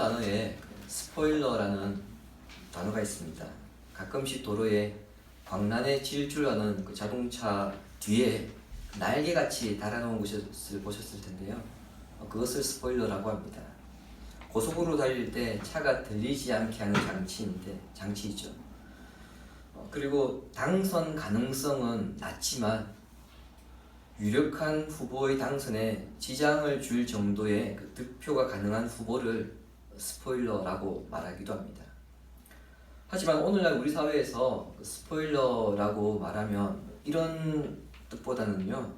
단어에 스포일러라는 단어가 있습니다. 가끔씩 도로에 광란에 질주하는 그 자동차 뒤에 날개같이 달아놓은 것을 보셨을 텐데요. 그것을 스포일러라고 합니다. 고속으로 달릴 때 차가 들리지 않게 하는 장치이죠. 그리고 당선 가능성은 낮지만 유력한 후보의 당선에 지장을 줄 정도의 그 득표가 가능한 후보를 스포일러라고 말하기도 합니다. 하지만 오늘날 우리 사회에서 스포일러라고 말하면 이런 뜻보다는요,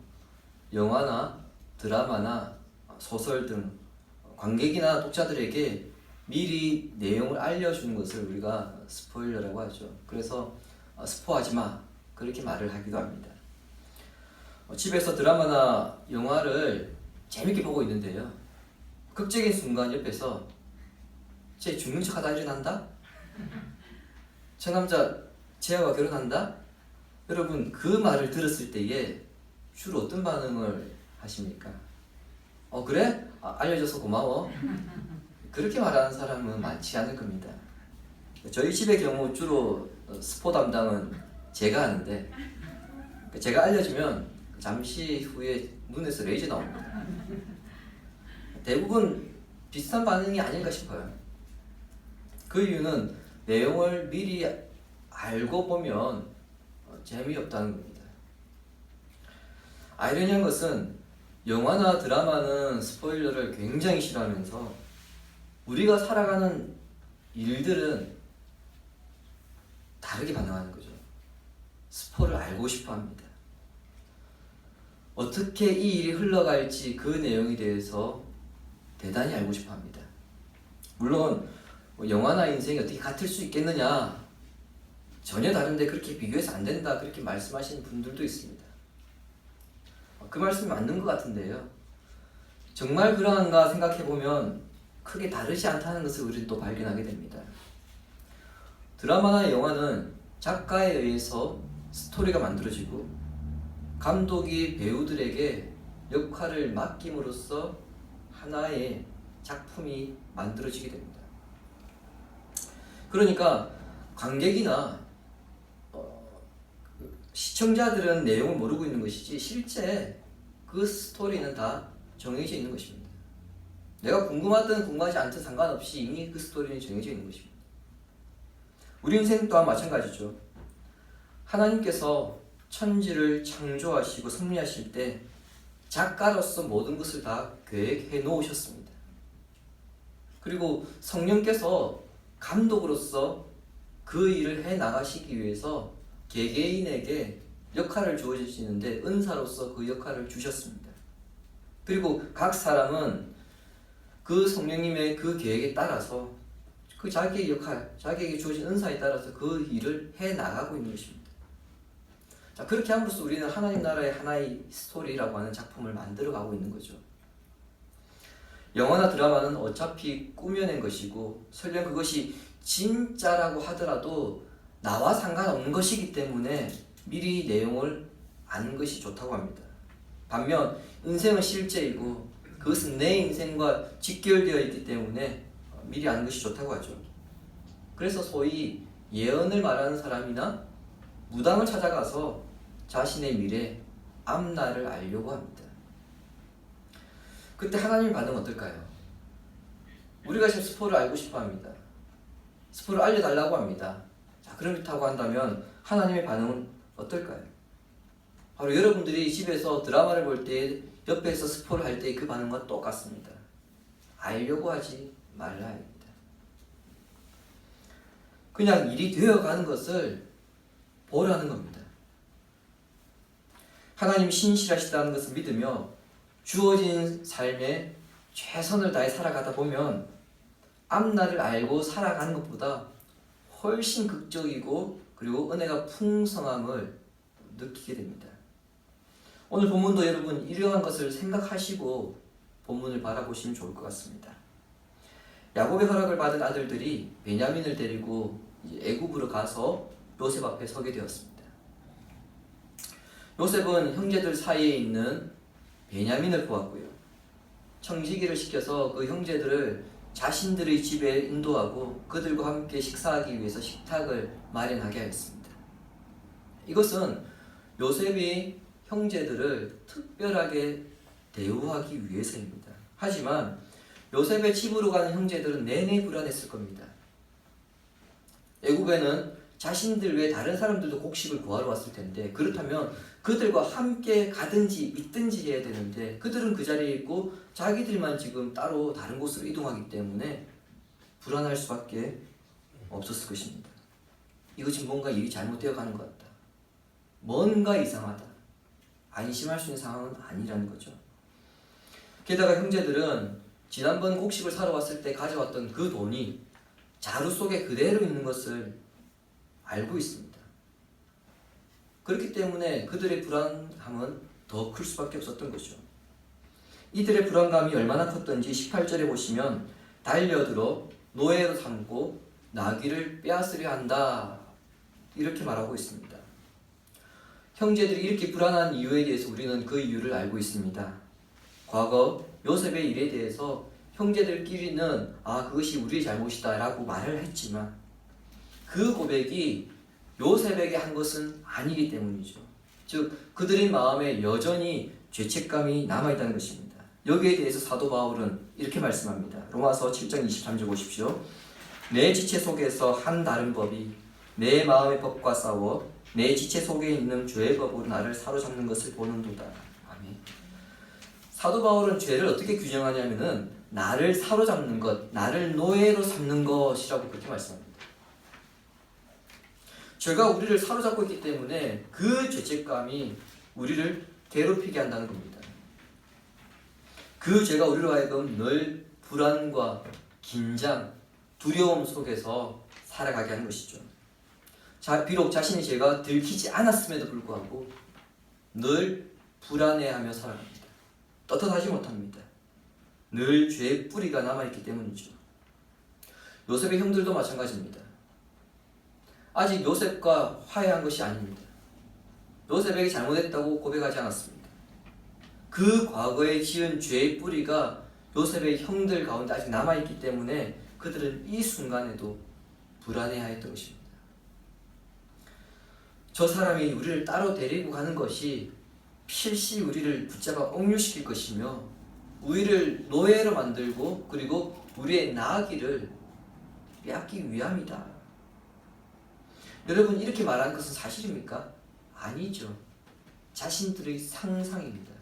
영화나 드라마나 소설 등 관객이나 독자들에게 미리 내용을 알려주는 것을 우리가 스포일러라고 하죠. 그래서 스포하지 마, 그렇게 말을 하기도 합니다. 집에서 드라마나 영화를 재밌게 보고 있는데요, 극적인 순간 옆에서 쟤 죽는 척하다 일어난다? 저 남자 쟤와 결혼한다? 여러분, 그 말을 들었을 때에 주로 어떤 반응을 하십니까? 그래? 알려줘서 고마워. 그렇게 말하는 사람은 많지 않을 겁니다. 저희 집의 경우 주로 스포 담당은 제가 하는데, 제가 알려주면 잠시 후에 눈에서 레이저 나옵니다. 대부분 비슷한 반응이 아닐까 싶어요. 그 이유는 내용을 미리 알고 보면 재미없다는 겁니다. 아이러니한 것은 영화나 드라마는 스포일러를 굉장히 싫어하면서 우리가 살아가는 일들은 다르게 반응하는 거죠. 스포를 알고 싶어 합니다. 어떻게 이 일이 흘러갈지 그 내용에 대해서 대단히 알고 싶어 합니다. 물론 영화나 인생이 어떻게 같을 수 있겠느냐, 전혀 다른데 그렇게 비교해서 안 된다, 그렇게 말씀하시는 분들도 있습니다. 그 말씀이 맞는 것 같은데요, 정말 그러한가 생각해보면 크게 다르지 않다는 것을 우리는 또 발견하게 됩니다. 드라마나 영화는 작가에 의해서 스토리가 만들어지고 감독이 배우들에게 역할을 맡김으로써 하나의 작품이 만들어지게 됩니다. 그러니까 관객이나 시청자들은 내용을 모르고 있는 것이지 실제 그 스토리는 다 정해져 있는 것입니다. 내가 궁금하든 궁금하지 않든 상관없이 이미 그 스토리는 정해져 있는 것입니다. 우리 인생 또한 마찬가지죠. 하나님께서 천지를 창조하시고 섭리하실 때 작가로서 모든 것을 다 계획해 놓으셨습니다. 그리고 성령께서 감독으로서 그 일을 해 나가시기 위해서 개개인에게 역할을 주어지시는데 은사로서 그 역할을 주셨습니다. 그리고 각 사람은 그 성령님의 그 계획에 따라서 그 자기의 역할, 자기에게 주어진 은사에 따라서 그 일을 해 나가고 있는 것입니다. 자, 그렇게 함으로써 우리는 하나님 나라의 하나의 스토리라고 하는 작품을 만들어가고 있는 거죠. 영화나 드라마는 어차피 꾸며낸 것이고 설령 그것이 진짜라고 하더라도 나와 상관없는 것이기 때문에 미리 내용을 아는 것이 좋다고 합니다. 반면 인생은 실제이고 그것은 내 인생과 직결되어 있기 때문에 미리 아는 것이 좋다고 하죠. 그래서 소위 예언을 말하는 사람이나 무당을 찾아가서 자신의 미래, 앞날을 알려고 합니다. 그때 하나님의 반응은 어떨까요? 우리가 지금 스포를 알고 싶어 합니다. 스포를 알려달라고 합니다. 자, 그렇다고 한다면 하나님의 반응은 어떨까요? 바로 여러분들이 집에서 드라마를 볼 때 옆에서 스포를 할 때 그 반응과 똑같습니다. 알려고 하지 말라 합니다. 그냥 일이 되어가는 것을 보라는 겁니다. 하나님이 신실하시다는 것을 믿으며 주어진 삶에 최선을 다해 살아가다 보면 앞날을 알고 살아가는 것보다 훨씬 극적이고 그리고 은혜가 풍성함을 느끼게 됩니다. 오늘 본문도 여러분 이러한 것을 생각하시고 본문을 바라보시면 좋을 것 같습니다. 야곱의 허락을 받은 아들들이 베냐민을 데리고 애굽으로 가서 요셉 앞에 서게 되었습니다. 요셉은 형제들 사이에 있는 베냐민을 보았고요, 청지기를 시켜서 그 형제들을 자신들의 집에 인도하고 그들과 함께 식사하기 위해서 식탁을 마련하게 하였습니다. 이것은 요셉이 형제들을 특별하게 대우하기 위해서입니다. 하지만 요셉의 집으로 가는 형제들은 내내 불안했을 겁니다. 애굽에는 자신들 외에 다른 사람들도 곡식을 구하러 왔을 텐데, 그렇다면 그들과 함께 가든지 있든지 해야 되는데 그들은 그 자리에 있고 자기들만 지금 따로 다른 곳으로 이동하기 때문에 불안할 수밖에 없었을 것입니다. 이거 지금 뭔가 일이 잘못되어 가는 것 같다, 뭔가 이상하다, 안심할 수 있는 상황은 아니라는 거죠. 게다가 형제들은 지난번 곡식을 사러 왔을 때 가져왔던 그 돈이 자루 속에 그대로 있는 것을 알고 있습니다. 그렇기 때문에 그들의 불안함은 더 클 수밖에 없었던 거죠. 이들의 불안감이 얼마나 컸던지 18절에 보시면 달려들어 노예로 삼고 나귀를 빼앗으려 한다, 이렇게 말하고 있습니다. 형제들이 이렇게 불안한 이유에 대해서 우리는 그 이유를 알고 있습니다. 과거 요셉의 일에 대해서 형제들끼리는 그것이 우리의 잘못이다 라고 말을 했지만 그 고백이 요셉에게 한 것은 아니기 때문이죠. 즉 그들의 마음에 여전히 죄책감이 남아있다는 것입니다. 여기에 대해서 사도 바울은 이렇게 말씀합니다. 로마서 7장 23절 보십시오. 내 지체 속에서 한 다른 법이 내 마음의 법과 싸워 내 지체 속에 있는 죄의 법으로 나를 사로잡는 것을 보는도다. 아멘. 사도 바울은 죄를 어떻게 규정하냐면은 나를 사로잡는 것, 나를 노예로 삼는 것이라고 그렇게 말씀합니다. 죄가 우리를 사로잡고 있기 때문에 그 죄책감이 우리를 괴롭히게 한다는 겁니다. 그 죄가 우리로 하여금 늘 불안과 긴장, 두려움 속에서 살아가게 하는 것이죠. 비록 자신의 죄가 들키지 않았음에도 불구하고 늘 불안해하며 살아갑니다. 떳떳하지 못합니다. 늘 죄의 뿌리가 남아있기 때문이죠. 요셉의 형들도 마찬가지입니다. 아직 요셉과 화해한 것이 아닙니다. 요셉에게 잘못했다고 고백하지 않았습니다. 그 과거에 지은 죄의 뿌리가 요셉의 형들 가운데 아직 남아있기 때문에 그들은 이 순간에도 불안해하였던 것입니다. 저 사람이 우리를 따로 데리고 가는 것이 필시 우리를 붙잡아 억류시킬 것이며 우리를 노예로 만들고 그리고 우리의 나아기를 빼앗기 위함이다. 여러분, 이렇게 말하는 것은 사실입니까? 아니죠. 자신들의 상상입니다.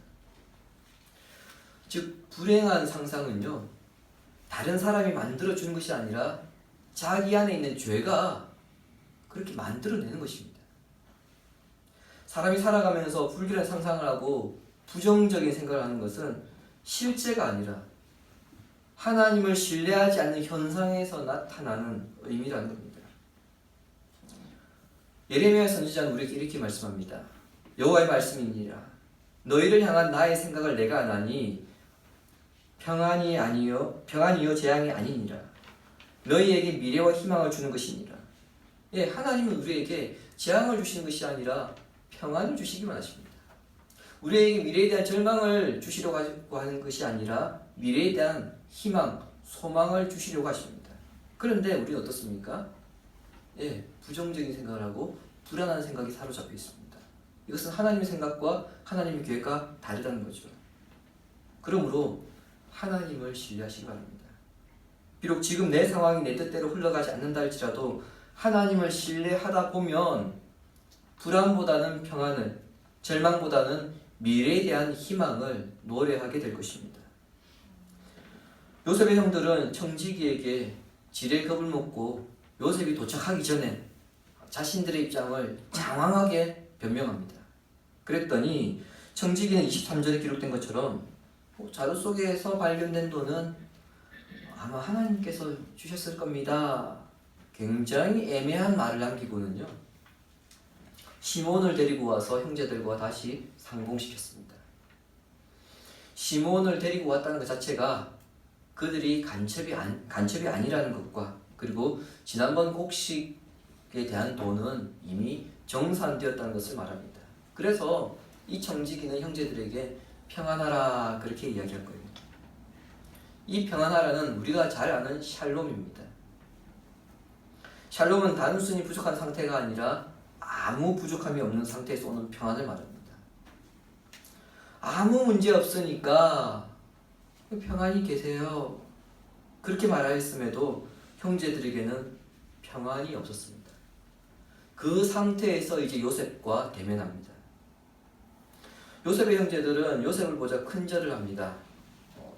즉 불행한 상상은요, 다른 사람이 만들어주는 것이 아니라 자기 안에 있는 죄가 그렇게 만들어내는 것입니다. 사람이 살아가면서 불길한 상상을 하고 부정적인 생각을 하는 것은 실제가 아니라 하나님을 신뢰하지 않는 현상에서 나타나는 의미라는 겁니다. 예레미야 선지자는 우리에게 이렇게 말씀합니다. 여호와의 말씀이니라. 너희를 향한 나의 생각을 내가 아나니 평안이요 재앙이 아니니라. 너희에게 미래와 희망을 주는 것이니라. 하나님은 우리에게 재앙을 주시는 것이 아니라 평안을 주시기만 하십니다. 우리에게 미래에 대한 절망을 주시려고 하는 것이 아니라 미래에 대한 희망, 소망을 주시려고 하십니다. 그런데 우리는 어떻습니까? 부정적인 생각을 하고 불안한 생각이 사로잡혀 있습니다. 이것은 하나님의 생각과 하나님의 계획과 다르다는 거죠. 그러므로 하나님을 신뢰하시기 바랍니다. 비록 지금 내 상황이 내 뜻대로 흘러가지 않는다 할지라도 하나님을 신뢰하다 보면 불안보다는 평안을, 절망보다는 미래에 대한 희망을 노래하게 될 것입니다. 요셉의 형들은 청지기에게 지레 겁을 먹고 요셉이 도착하기 전에 자신들의 입장을 장황하게 변명합니다. 그랬더니 청지기는 23절에 기록된 것처럼 자루 속에서 발견된 돈은 아마 하나님께서 주셨을 겁니다. 굉장히 애매한 말을 남기고는요, 시몬을 데리고 와서 형제들과 다시 상봉시켰습니다. 시몬을 데리고 왔다는 것 자체가 그들이 간첩이 아니라는 것과 그리고 지난번 곡식에 대한 돈은 이미 정산되었다는 것을 말합니다. 그래서 이 청지기는 형제들에게 평안하라 그렇게 이야기할 거예요. 이 평안하라는 우리가 잘 아는 샬롬입니다. 샬롬은 단순히 부족한 상태가 아니라 아무 부족함이 없는 상태에서 오는 평안을 말합니다. 아무 문제 없으니까 평안히 계세요. 그렇게 말하였음에도 형제들에게는 평안이 없었습니다. 그 상태에서 이제 요셉과 대면합니다. 요셉의 형제들은 요셉을 보자 큰절을 합니다.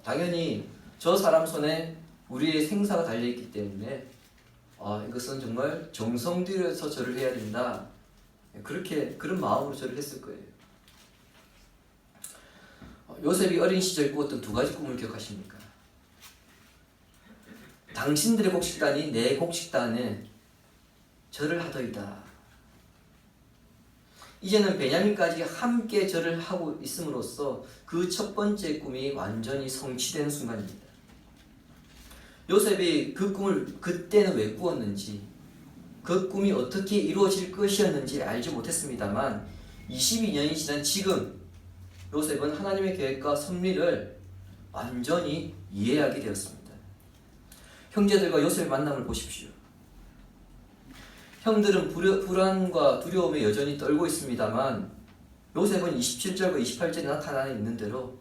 당연히 저 사람 손에 우리의 생사가 달려있기 때문에 이것은 정말 정성 들여서 절을 해야 된다. 그런 마음으로 절을 했을 거예요. 요셉이 어린 시절 꾸었던 두 가지 꿈을 기억하십니까? 당신들의 곡식단이 내 곡식단에 절을 하더이다. 이제는 베냐민까지 함께 절을 하고 있음으로써 그 첫 번째 꿈이 완전히 성취되는 순간입니다. 요셉이 그 꿈을 그때는 왜 꾸었는지, 그 꿈이 어떻게 이루어질 것이었는지 알지 못했습니다만 22년이 지난 지금 요셉은 하나님의 계획과 섭리를 완전히 이해하게 되었습니다. 형제들과 요셉의 만남을 보십시오. 형들은 불안과 두려움에 여전히 떨고 있습니다만 요셉은 27절과 28절에 나타나 있는 대로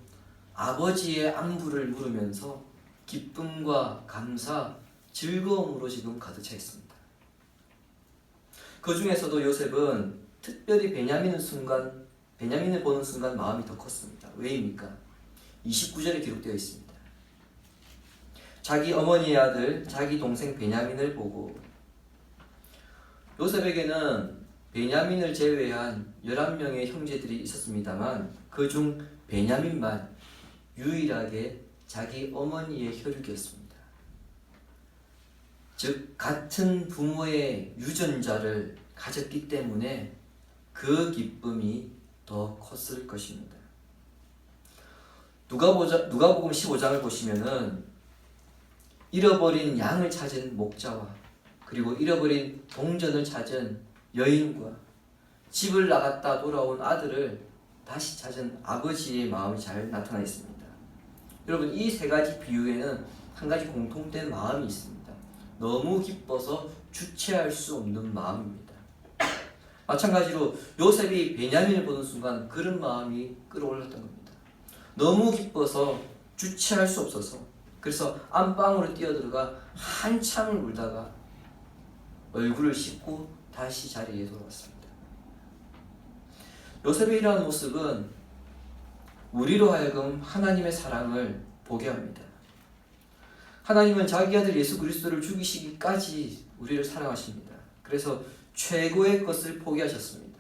아버지의 안부를 물으면서 기쁨과 감사, 즐거움으로 지금 가득 차 있습니다. 그 중에서도 요셉은 특별히 베냐민을 보는 순간 마음이 더 컸습니다. 왜입니까? 29절에 기록되어 있습니다. 자기 어머니의 아들, 자기 동생 베냐민을 보고 요셉에게는 베냐민을 제외한 11명의 형제들이 있었습니다만 그중 베냐민만 유일하게 자기 어머니의 혈육이었습니다. 즉 같은 부모의 유전자를 가졌기 때문에 그 기쁨이 더 컸을 것입니다. 누가복음 15장을 보시면은 잃어버린 양을 찾은 목자와 그리고 잃어버린 동전을 찾은 여인과 집을 나갔다 돌아온 아들을 다시 찾은 아버지의 마음이 잘 나타나 있습니다. 여러분, 이 세 가지 비유에는 한 가지 공통된 마음이 있습니다. 너무 기뻐서 주체할 수 없는 마음입니다. 마찬가지로 요셉이 베냐민을 보는 순간 그런 마음이 끌어올랐던 겁니다. 너무 기뻐서 주체할 수 없어서 그래서 안방으로 뛰어들어가 한참을 울다가 얼굴을 씻고 다시 자리에 돌아왔습니다. 요셉의 이러한 모습은 우리로 하여금 하나님의 사랑을 보게 합니다. 하나님은 자기 아들 예수 그리스도를 죽이시기까지 우리를 사랑하십니다. 그래서 최고의 것을 포기하셨습니다.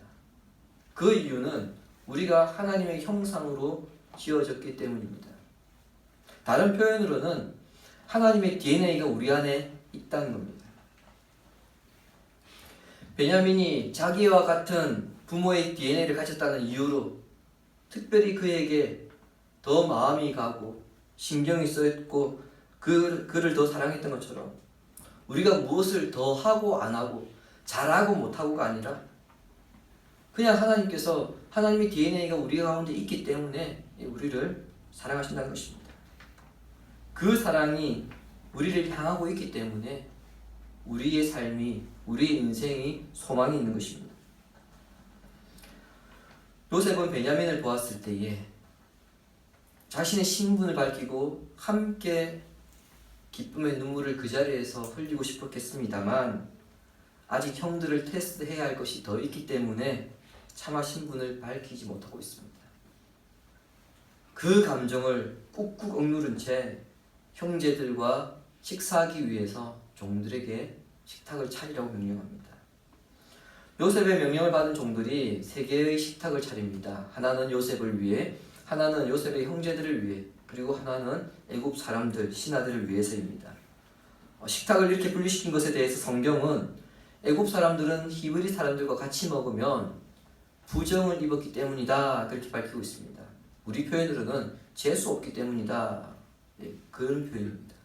그 이유는 우리가 하나님의 형상으로 지어졌기 때문입니다. 다른 표현으로는 하나님의 DNA가 우리 안에 있다는 겁니다. 베냐민이 자기와 같은 부모의 DNA를 가졌다는 이유로 특별히 그에게 더 마음이 가고 신경이 쓰였고 그를 더 사랑했던 것처럼 우리가 무엇을 더 하고 안 하고 잘하고 못하고가 아니라 그냥 하나님께서 하나님의 DNA가 우리 가운데 있기 때문에 우리를 사랑하신다는 것입니다. 그 사랑이 우리를 향하고 있기 때문에 우리의 삶이, 우리의 인생이 소망이 있는 것입니다. 요셉은 베냐민을 보았을 때에 자신의 신분을 밝히고 함께 기쁨의 눈물을 그 자리에서 흘리고 싶었겠습니다만 아직 형들을 테스트해야 할 것이 더 있기 때문에 차마 신분을 밝히지 못하고 있습니다. 그 감정을 꾹꾹 억누른 채 형제들과 식사하기 위해서 종들에게 식탁을 차리라고 명령합니다. 요셉의 명령을 받은 종들이 세 개의 식탁을 차립니다. 하나는 요셉을 위해, 하나는 요셉의 형제들을 위해, 그리고 하나는 애굽 사람들, 신하들을 위해서입니다. 식탁을 이렇게 분리시킨 것에 대해서 성경은 애굽 사람들은 히브리 사람들과 같이 먹으면 부정을 입었기 때문이다 그렇게 밝히고 있습니다. 우리 표현으로는 재수 없기 때문이다. 그런 표현입니다.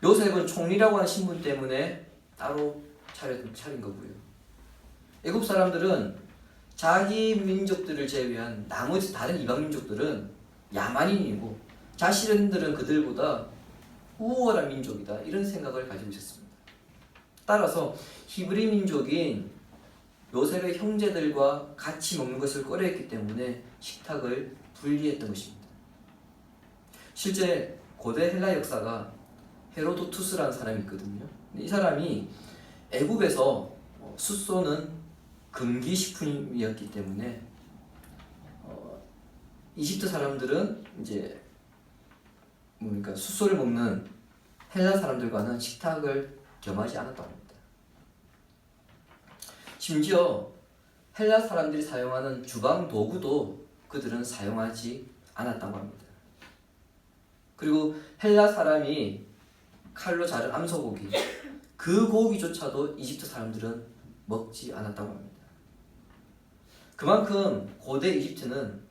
요셉은 총리라고 하는 신분 때문에 따로 차린 거고요. 애굽 사람들은 자기 민족들을 제외한 나머지 다른 이방 민족들은 야만인이고 자신들은 그들보다 우월한 민족이다, 이런 생각을 가지고 있었습니다. 따라서 히브리 민족인 요셉의 형제들과 같이 먹는 것을 꺼려했기 때문에 식탁을 분리했던 것입니다. 실제 고대 헬라 역사가 헤로도투스라는 사람이 있거든요. 이 사람이 애굽에서 숫소는 금기식품이었기 때문에 이집트 사람들은 이제 그러니까 숫소를 먹는 헬라 사람들과는 식탁을 겸하지 않았다고 합니다. 심지어 헬라 사람들이 사용하는 주방 도구도 그들은 사용하지 않았다고 합니다. 그리고 헬라 사람이 칼로 자른 암소고기, 그 고기조차도 이집트 사람들은 먹지 않았다고 합니다. 그만큼 고대 이집트는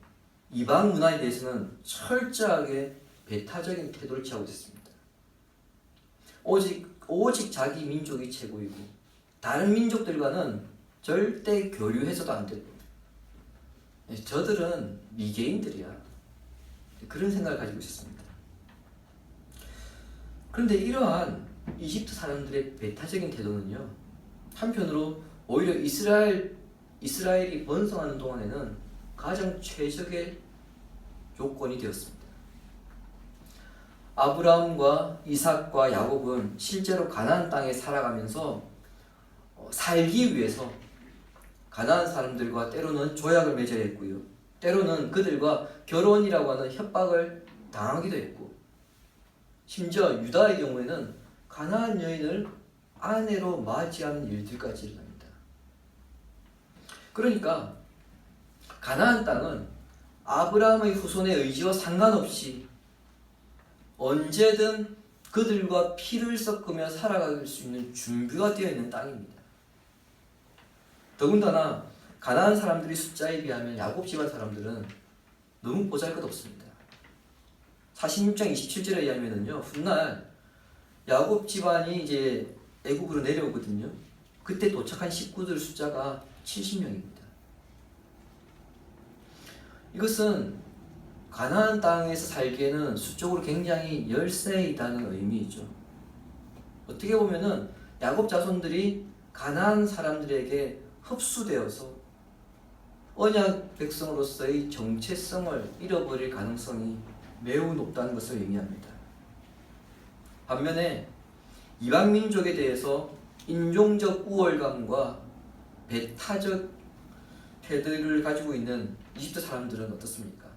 이방 문화에 대해서는 철저하게 배타적인 태도를 취하고 있었습니다. 오직 자기 민족이 최고이고 다른 민족들과는 절대 교류해서도 안 되고 저들은 미개인들이야, 그런 생각을 가지고 있었습니다. 그런데 이러한 이집트 사람들의 배타적인 태도는요, 한편으로 오히려 이스라엘이 번성하는 동안에는 가장 최적의 요건이 되었습니다. 아브라함과 이삭과 야곱은 실제로 가나안 땅에 살아가면서 살기 위해서 가나안 사람들과 때로는 조약을 맺어야 했고요, 때로는 그들과 결혼이라고 하는 협박을 당하기도 했고, 심지어 유다의 경우에는 가나안 여인을 아내로 맞이하는 일들까지 일어납니다. 그러니까 가나안 땅은 아브라함의 후손의 의지와 상관없이 언제든 그들과 피를 섞으며 살아갈 수 있는 준비가 되어 있는 땅입니다. 더군다나 가나안 사람들의 숫자에 비하면 야곱 집안 사람들은 너무 보잘것없습니다. 46장 27절에 의하면은요, 훗날 야곱 집안이 이제 애굽으로 내려오거든요. 그때 도착한 식구들 숫자가 70명입니다. 이것은 가나안 땅에서 살기에는 수적으로 굉장히 열세이다는 의미이죠. 어떻게 보면은 야곱 자손들이 가나안 사람들에게 흡수되어서 언약 백성으로서의 정체성을 잃어버릴 가능성이 매우 높다는 것을 의미합니다. 반면에 이방 민족에 대해서 인종적 우월감과 배타적 태도를 가지고 있는 이집트 사람들은 어떻습니까?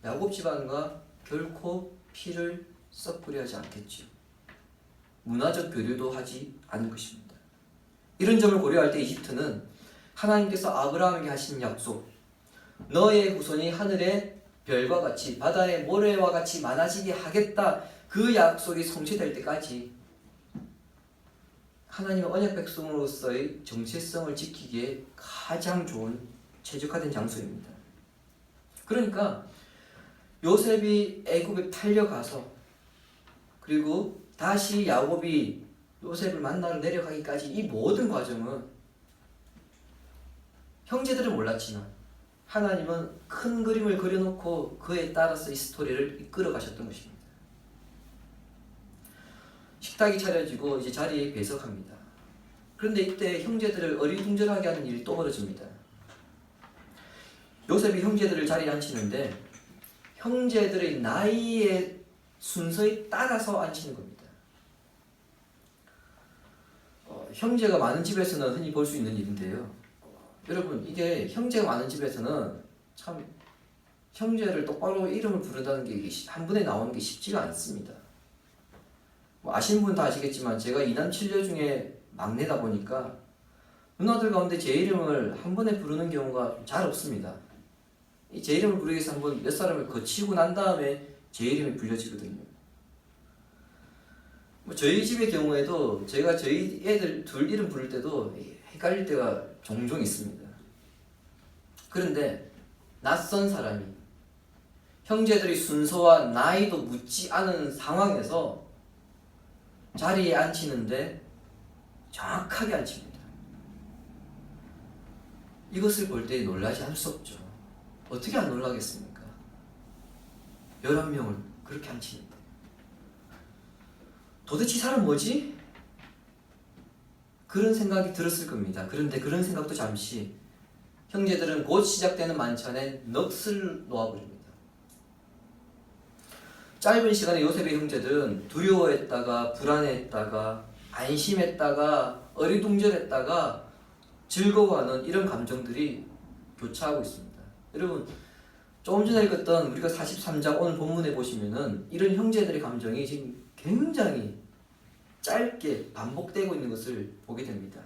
야곱 집안과 결코 피를 섞으려 하지 않겠지요. 문화적 교류도 하지 않을 것입니다. 이런 점을 고려할 때 이집트는 하나님께서 아브라함에게 하신 약속, 너의 후손이 하늘의 별과 같이 바다의 모래와 같이 많아지게 하겠다, 그 약속이 성취될 때까지 하나님의 언약 백성으로서의 정체성을 지키기에 가장 좋은 최적화된 장소입니다. 그러니까 요셉이 애굽에 팔려가서 그리고 다시 야곱이 요셉을 만나러 내려가기까지 이 모든 과정은 형제들은 몰랐지만 하나님은 큰 그림을 그려놓고 그에 따라서 이 스토리를 이끌어 가셨던 것입니다. 식탁이 차려지고 이제 자리에 배석합니다. 그런데 이때 형제들을 어리둥절하게 하는 일이 또 벌어집니다. 요셉이 형제들을 자리에 앉히는데 형제들의 나이의 순서에 따라서 앉히는 겁니다. 형제가 많은 집에서는 흔히 볼 수 있는 일인데요. 여러분, 이게 형제가 많은 집에서는 참 형제를 똑바로 이름을 부른다는 게 한 번에 나오는 게 쉽지가 않습니다. 아시는 분 다 아시겠지만 제가 2남 7녀 중에 막내다 보니까 누나들 가운데 제 이름을 한 번에 부르는 경우가 잘 없습니다. 제 이름을 부르기 위해서 한번 몇 사람을 거치고 난 다음에 제 이름이 불려지거든요. 저희 집의 경우에도 제가 저희 애들 둘 이름 부를 때도 헷갈릴 때가 종종 있습니다. 그런데 낯선 사람이 형제들의 순서와 나이도 묻지 않은 상황에서 자리에 앉히는데 정확하게 앉힙니다. 이것을 볼 때 놀라지 않을 수 없죠. 어떻게 안 놀라겠습니까? 11명을 그렇게 앉히는데 도대체 이 사람 뭐지? 그런 생각이 들었을 겁니다. 그런데 그런 생각도 잠시 형제들은 곧 시작되는 만찬에 넋을 놓아버립니다. 짧은 시간에 요셉의 형제들은 두려워했다가 불안해했다가 안심했다가 어리둥절했다가 즐거워하는 이런 감정들이 교차하고 있습니다. 여러분 조금 전에 읽었던 우리가 43장 오늘 본문에 보시면은 이런 형제들의 감정이 지금 굉장히 짧게 반복되고 있는 것을 보게 됩니다.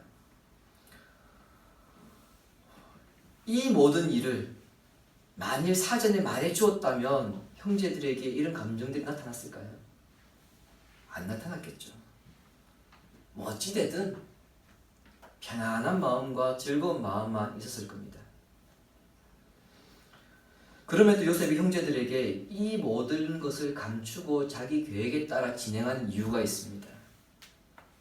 이 모든 일을 만일 사전에 말해 주었다면 형제들에게 이런 감정들이 나타났을까요? 안 나타났겠죠. 뭐 어찌되든 편안한 마음과 즐거운 마음만 있었을 겁니다. 그럼에도 요셉이 형제들에게 이 모든 것을 감추고 자기 계획에 따라 진행하는 이유가 있습니다.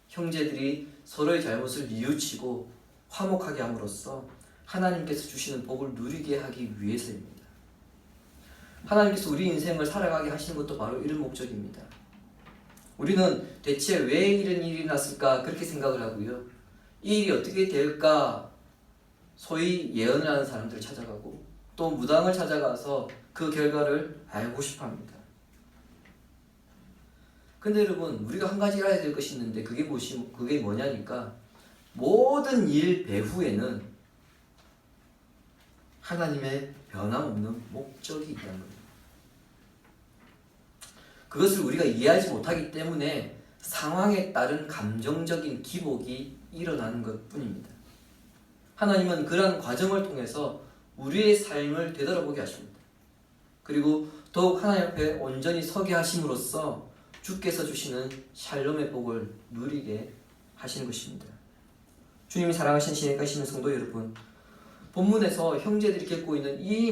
형제들이 서로의 잘못을 뉘우치고 화목하게 함으로써 하나님께서 주시는 복을 누리게 하기 위해서입니다. 하나님께서 우리 인생을 살아가게 하시는 것도 바로 이런 목적입니다. 우리는 대체 왜 이런 일이 났을까 그렇게 생각을 하고요. 이 일이 어떻게 될까 소위 예언을 하는 사람들을 찾아가고 또 무당을 찾아가서 그 결과를 알고 싶어 합니다. 근데 여러분 우리가 한 가지 알아야 될 것이 있는데 그게 뭐냐니까 모든 일 배후에는 하나님의 변함없는 목적이 있다는 겁니다. 그것을 우리가 이해하지 못하기 때문에 상황에 따른 감정적인 기복이 일어나는 것 뿐입니다. 하나님은 그러한 과정을 통해서 우리의 삶을 되돌아보게 하십니다. 그리고 더욱 하나님 앞에 온전히 서게 하심으로써 주께서 주시는 샬롬의 복을 누리게 하시는 것입니다. 주님이 사랑하신 신의 가시는 성도 여러분, 본문에서 형제들이 겪고 있는 이